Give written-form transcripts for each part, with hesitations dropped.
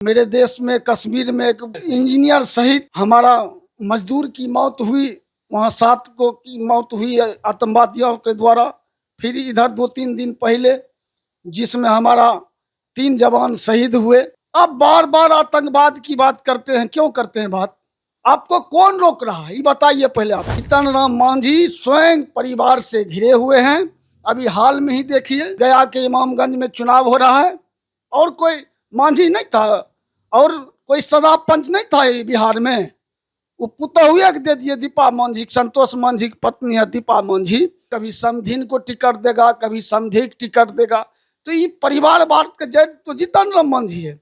मेरे देश में कश्मीर में एक इंजीनियर सहित हमारा मजदूर की मौत हुई, वहाँ 7 को की मौत हुई है आतंकवादियों के द्वारा। फिर इधर 2-3 दिन पहले जिसमें हमारा 3 जवान शहीद हुए। अब बार बार आतंकवाद की बात करते हैं, क्यों करते हैं बात? आपको कौन रोक रहा है ये बताइए पहले आप। जीतन राम मांझी स्वयं परिवार से घिरे हुए हैं। अभी हाल में ही देखिए गया के इमामगंज में चुनाव हो रहा है और कोई मांझी नहीं था और कोई शराब पंच नहीं था ये बिहार में। वो पुतः हुए दे दिए दीपा मांझी, संतोष मांझी की पत्नी है दीपा मांझी। कभी समधिन को टिकट देगा, कभी समधी को टिकट देगा। तो ये परिवारवाद का जज तो जीतन राम मांझी है।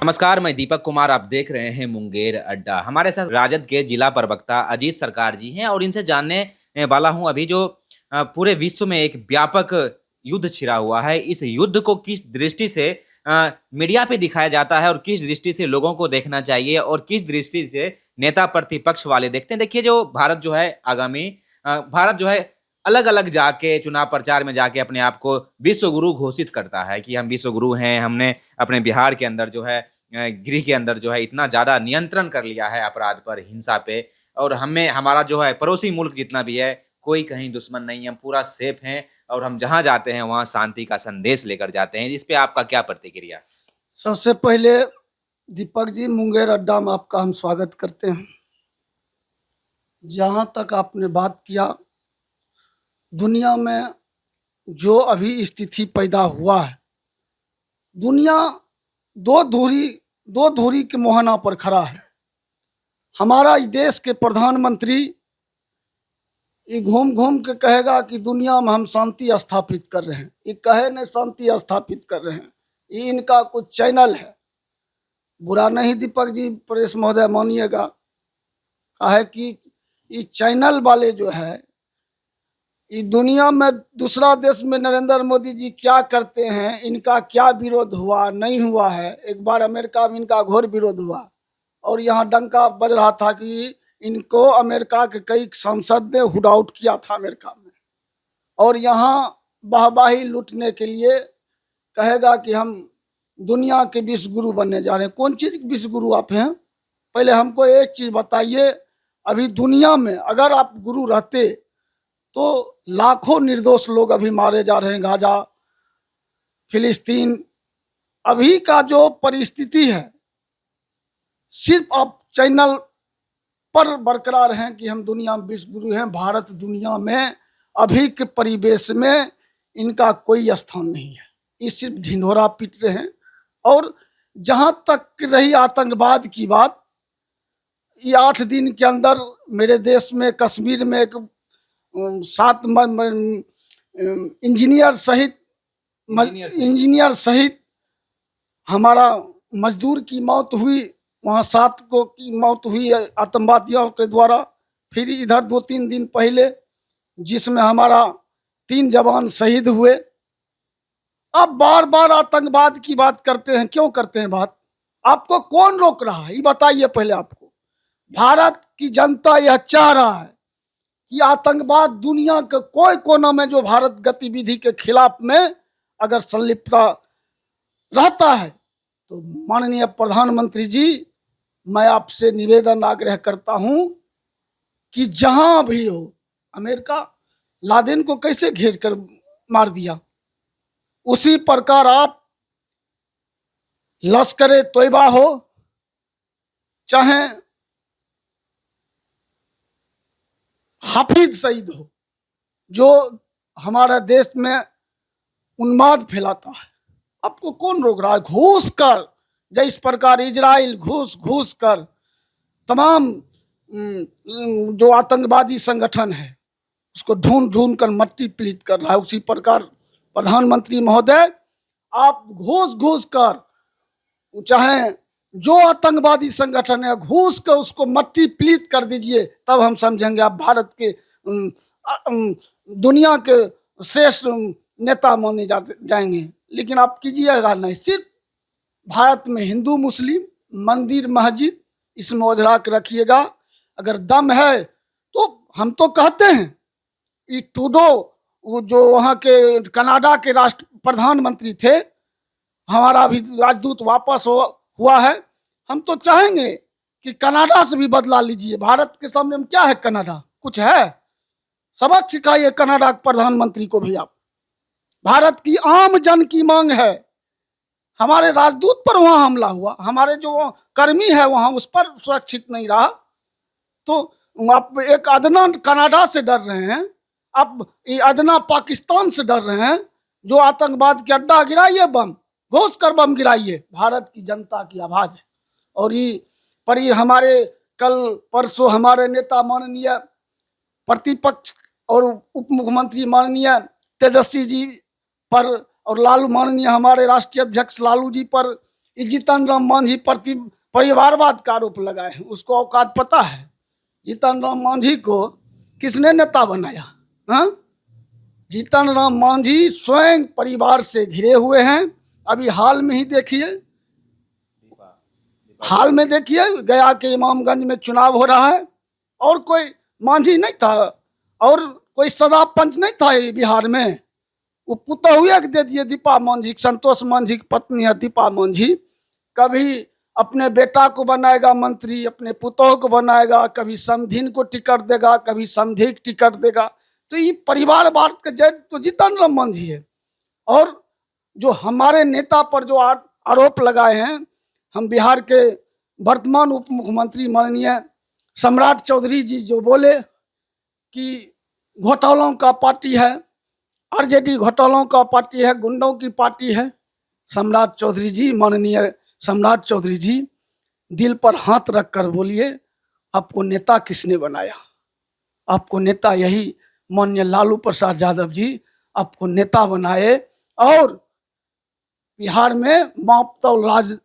नमस्कार, मैं दीपक कुमार। आप देख रहे हैं मुंगेर अड्डा। हमारे साथ राजद के जिला प्रवक्ता अजीत सरकार जी हैं और इनसे जानने वाला हूं अभी जो पूरे विश्व में एक व्यापक युद्ध छिड़ा हुआ है, इस युद्ध को किस दृष्टि से मीडिया पे दिखाया जाता है और किस दृष्टि से लोगों को देखना चाहिए और किस दृष्टि से नेता प्रतिपक्ष वाले देखते हैं। देखिए, जो भारत जो है आगामी भारत जो है अलग अलग जाके चुनाव प्रचार में जाके अपने आप को विश्व गुरु घोषित करता है कि हम विश्व गुरु हैं। हमने अपने बिहार के अंदर जो है गृह के अंदर जो है इतना ज्यादा नियंत्रण कर लिया है अपराध पर, हिंसा पे, और हमें हमारा जो है पड़ोसी मुल्क जितना भी है कोई कहीं दुश्मन नहीं है, हम पूरा सेफ हैं और हम जहां जाते हैं वहां शांति का संदेश लेकर जाते हैं। इस पे आपका क्या प्रतिक्रिया? सबसे पहले दीपक जी, मुंगेर अड्डा में आपका हम स्वागत करते हैं। जहां तक आपने बात किया, दुनिया में जो अभी स्थिति पैदा हुआ है, दुनिया दो धुरी के मोहना पर खड़ा है। हमारा इस देश के प्रधानमंत्री ये घूम घूम के कहेगा कि दुनिया में हम शांति स्थापित कर रहे हैं। ये कहे नहीं शांति स्थापित कर रहे हैं, ये इनका कुछ चैनल है। बुरा नहीं दीपक जी, प्रेस महोदय मानिएगा, कहे कि ये चैनल वाले जो है ये दुनिया में दूसरा देश में नरेंद्र मोदी जी क्या करते हैं, इनका क्या विरोध हुआ नहीं हुआ है। एक बार अमेरिका में इनका घोर विरोध हुआ और यहाँ डंका बज रहा था कि इनको अमेरिका के कई सांसद ने हुड आउट किया था अमेरिका में, और यहाँ वाहवाही लूटने के लिए कहेगा कि हम दुनिया के विश्व गुरु बनने जा रहे हैं। कौन चीज़ के विश्व गुरु आप हैं? पहले हमको एक चीज़ बताइए, अभी दुनिया में अगर आप गुरु रहते तो लाखों निर्दोष लोग अभी मारे जा रहे हैं। गाजा, फिलिस्तीन, अभी का जो परिस्थिति है सिर्फ आप चैनल पर बरकरार हैं कि हम दुनिया में विश्व गुरु हैं। भारत दुनिया में अभी के परिवेश में इनका कोई स्थान नहीं है। ये सिर्फ ढिंढोरा पीट रहे हैं। और जहां तक रही आतंकवाद की बात, ये 8 दिन के अंदर मेरे देश में कश्मीर में एक 7 इंजीनियर सहित हमारा मजदूर की मौत हुई, वहाँ 7 को की मौत हुई है आतंकवादियों के द्वारा। फिर इधर 2-3 दिन पहले जिसमें हमारा 3 जवान शहीद हुए। अब बार बार आतंकवाद की बात करते हैं, क्यों करते हैं बात? आपको कौन रोक रहा है ये बताइए पहले आपको। भारत की जनता यह चाह रहा है कि आतंकवाद दुनिया के कोई कोना में जो भारत गतिविधि के खिलाफ में अगर संलिप्तता रहता है तो माननीय प्रधानमंत्री जी, मैं आपसे निवेदन आग्रह करता हूं कि जहां भी हो, अमेरिका लादेन को कैसे घेर कर मार दिया, उसी प्रकार आप लश्कर तोयबा हो, चाहे हाफिज सईद हो, जो हमारे देश में उन्माद फैलाता है, आपको कौन रोक रहा है? घूस कर, जिस प्रकार इजराइल घूस कर तमाम जो आतंकवादी संगठन है उसको ढूंढ कर मट्टी पलीत कर रहा है, उसी प्रकार प्रधानमंत्री महोदय आप घूस कर, चाहे जो आतंकवादी संगठन है घूस कर उसको मट्टी पलीत कर दीजिए, तब हम समझेंगे आप भारत के दुनिया के श्रेष्ठ नेता माने जाएंगे। लेकिन आप कीजिएगा नहीं। सिर्फ भारत में हिंदू मुस्लिम मंदिर मस्जिद इसमें ओझरा के रखिएगा। अगर दम है तो हम तो कहते हैं ये ट्रूडो, वो जो वहाँ के कनाडा के राष्ट्र प्रधानमंत्री थे, हमारा भी राजदूत वापस हुआ है। हम तो चाहेंगे कि कनाडा से भी बदला लीजिए। भारत के सामने में क्या है कनाडा? कुछ है? सबक सिखाइए कनाडा के प्रधानमंत्री को भी आप। भारत की आम जन की मांग है, हमारे राजदूत पर वहां हमला हुआ, हमारे जो कर्मी है वहां उस पर सुरक्षित नहीं रहा, तो आप एक अदना कनाडा से डर रहे हैं, आप ये अदना पाकिस्तान से डर रहे हैं जो आतंकवाद के अड्डा गिराइए, बम घोष कर बम गिराइए भारत की जनता की आवाज। और ये पर ये हमारे कल परसों हमारे नेता माननीय प्रतिपक्ष और उप मुख्यमंत्री माननीय तेजस्वी जी पर और लालू माननीय हमारे राष्ट्रीय अध्यक्ष लालू जी पर जीतन राम मांझी प्रति परिवारवाद का आरोप लगाए हैं। उसको औकात पता है? जीतन राम मांझी को किसने नेता बनाया? हाँ, जीतन राम मांझी स्वयं परिवार से घिरे हुए हैं। अभी हाल में ही देखिए, हाल में देखिए गया के इमामगंज में चुनाव हो रहा है और कोई मांझी नहीं था और कोई सदा पंच नहीं था बिहार में। वो पुतहुआ के दे दिए दीपा मांझी, संतोष मांझी की पत्नी है दीपा मांझी। कभी अपने बेटा को बनाएगा मंत्री, अपने पुतोह को बनाएगा, कभी समधिन को टिकट देगा, कभी समधी को टिकट देगा। तो ये परिवारवाद का जय तो जीतन राम मांझी है। और जो हमारे नेता पर जो आरोप लगाए हैं, हम बिहार के वर्तमान उप मुख्यमंत्री माननीय सम्राट चौधरी जी जो बोले कि घोटालों का पार्टी है, आरजेडी घोटालों का पार्टी है, गुंडों की पार्टी है। सम्राट चौधरी जी, माननीय सम्राट चौधरी जी, दिल पर हाथ रख कर बोलिए, आपको नेता किसने बनाया? आपको नेता यही माननीय लालू प्रसाद यादव जी आपको नेता बनाए और बिहार में मापतौल राज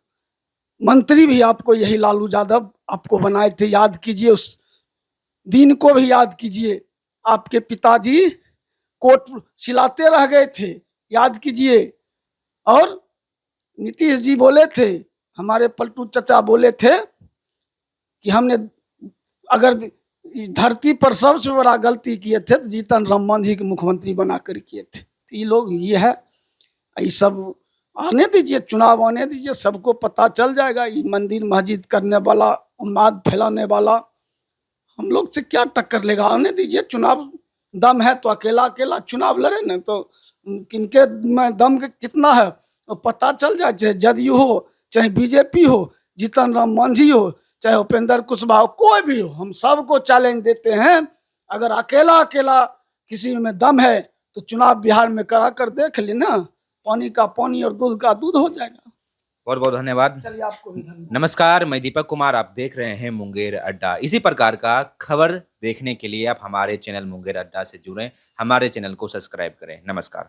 मंत्री भी आपको यही लालू यादव आपको बनाए थे। याद कीजिए, उस दिन को भी याद कीजिए। आपके पिताजी कोर्ट सिलाते रह गए थे, याद कीजिए। और नीतीश जी बोले थे, हमारे पलटू चचा बोले थे कि हमने अगर धरती पर सबसे बड़ा गलती किए थे तो जीतन राम मांझी के मुख्यमंत्री बनाकर किए थे। तो ये लोग ये है, ये सब आने दीजिए, चुनाव आने दीजिए, सबको पता चल जाएगा। ये मंदिर मस्जिद करने वाला, उन्माद फैलाने वाला हम लोग से क्या टक्कर लेगा? आने दीजिए, चुनाव दम है तो अकेला अकेला चुनाव लड़े ना, तो किनके में दम कितना है तो पता चल जाए। चाहे जदयू हो, चाहे बीजेपी हो, जीतन राम मांझी हो, चाहे उपेंद्र कुशवाहा हो, कोई भी हो, हम सबको चैलेंज देते हैं। अगर अकेला अकेला किसी में दम है तो चुनाव बिहार में करा कर देख लेना, पानी का पानी और दूध का दूध हो जाएगा। बहुत बहुत धन्यवाद। चलिए, आपको भी धन्यवाद। नमस्कार, मैं दीपक कुमार, आप देख रहे हैं मुंगेर अड्डा। इसी प्रकार का खबर देखने के लिए आप हमारे चैनल मुंगेर अड्डा से जुड़ें, हमारे चैनल को सब्सक्राइब करें। नमस्कार।